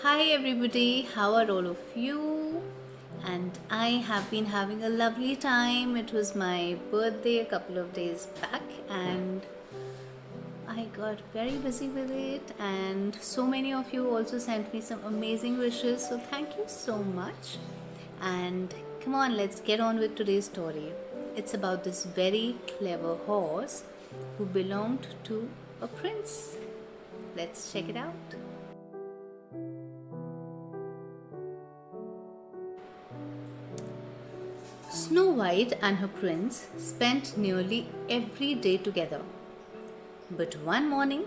Hi everybody, how are all of you? And I have been having a lovely time. It was my birthday a couple of days back and I got very busy with it, and so many of you also sent me some amazing wishes. So thank you so much. And come on, let's get on with today's story. It's about this very clever horse who belonged to a prince. Let's check it out. Snow White and her prince spent nearly every day together. But one morning,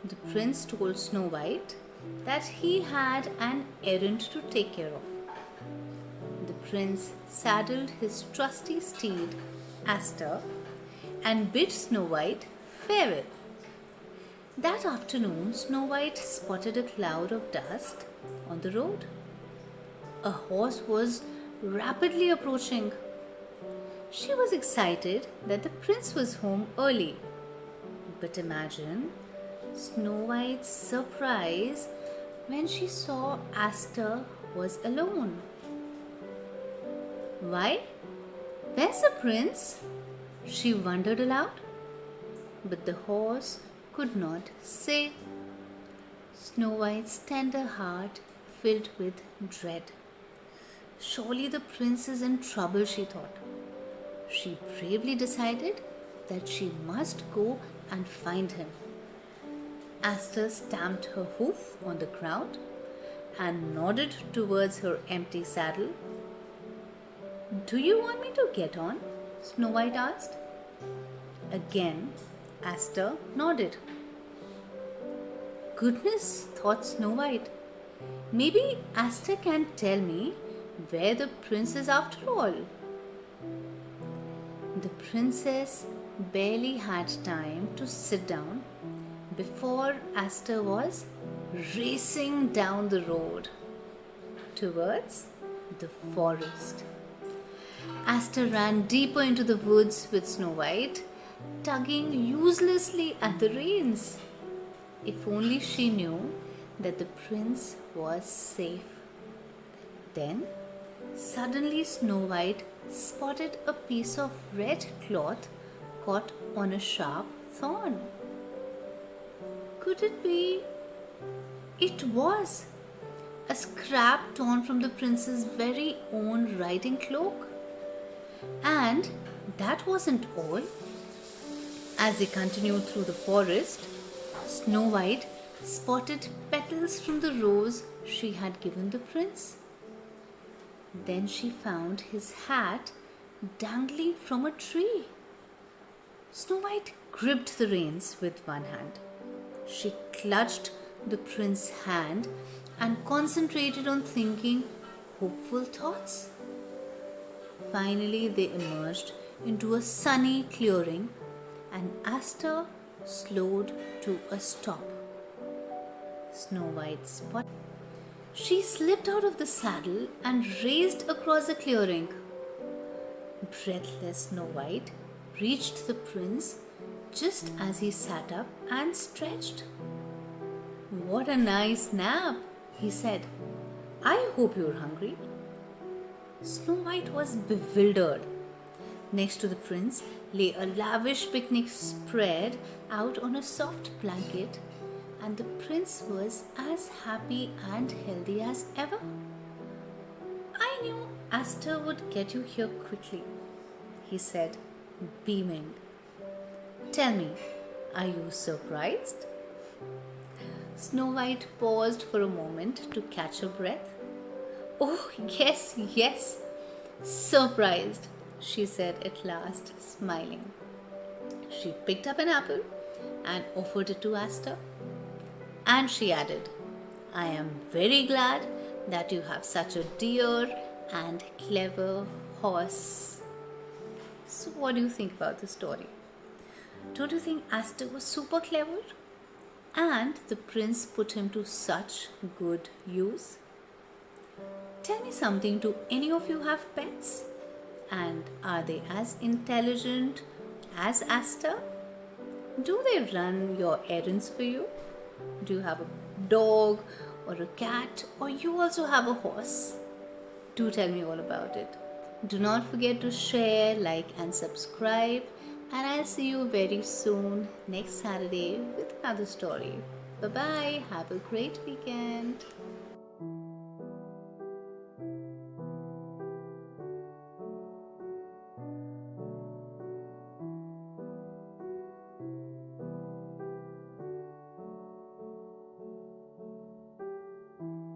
the prince told Snow White that he had an errand to take care of. The prince saddled his trusty steed, Aster, and bid Snow White farewell. That afternoon, Snow White spotted a cloud of dust on the road. A horse was rapidly approaching. She was excited that the prince was home early. But imagine Snow White's surprise when she saw Aster was alone. Why? Where's the prince? She wondered aloud. But the horse could not say. Snow White's tender heart filled with dread. Surely the prince is in trouble, she thought. She bravely decided that she must go and find him. Aster stamped her hoof on the ground and nodded towards her empty saddle. "Do you want me to get on?" Snow White asked. Again, Aster nodded. Goodness, thought Snow White. Maybe Aster can tell me where the prince is after all. The princess barely had time to sit down before Aster was racing down the road towards the forest. Aster ran deeper into the woods with Snow White, tugging uselessly at the reins. If only she knew that the prince was safe. Then, suddenly Snow White spotted a piece of red cloth caught on a sharp thorn. Could it be? It was a scrap torn from the prince's very own riding cloak. And that wasn't all. As they continued through the forest, Snow White spotted petals from the rose she had given the prince. Then she found his hat dangling from a tree. Snow White gripped the reins with one hand. She clutched the prince's hand and concentrated on thinking hopeful thoughts. Finally, they emerged into a sunny clearing and Aster slowed to a stop. Snow White spotted. She slipped out of the saddle and raced across the clearing. Breathless Snow White reached the prince just as he sat up and stretched. "What a nice nap," he said. "I hope you're hungry." Snow White was bewildered. Next to the prince lay a lavish picnic spread out on a soft blanket, and the prince was as happy and healthy as ever. "I knew Aster would get you here quickly," he said, beaming. "Tell me, are you surprised?" Snow White paused for a moment to catch her breath. "Oh, yes, surprised," she said at last, smiling. She picked up an apple and offered it to Aster. And she added, "I am very glad that you have such a dear and clever horse." So, what do you think about the story? Don't you think Aster was super clever? And the prince put him to such good use? Tell me something, do any of you have pets? And are they as intelligent as Aster? Do they run your errands for you? Do you have a dog or a cat, or you also have a horse? Do tell me all about it. Do not forget to share, like, and subscribe. And I'll see you very soon next Saturday with another story. Bye bye. Have a great weekend.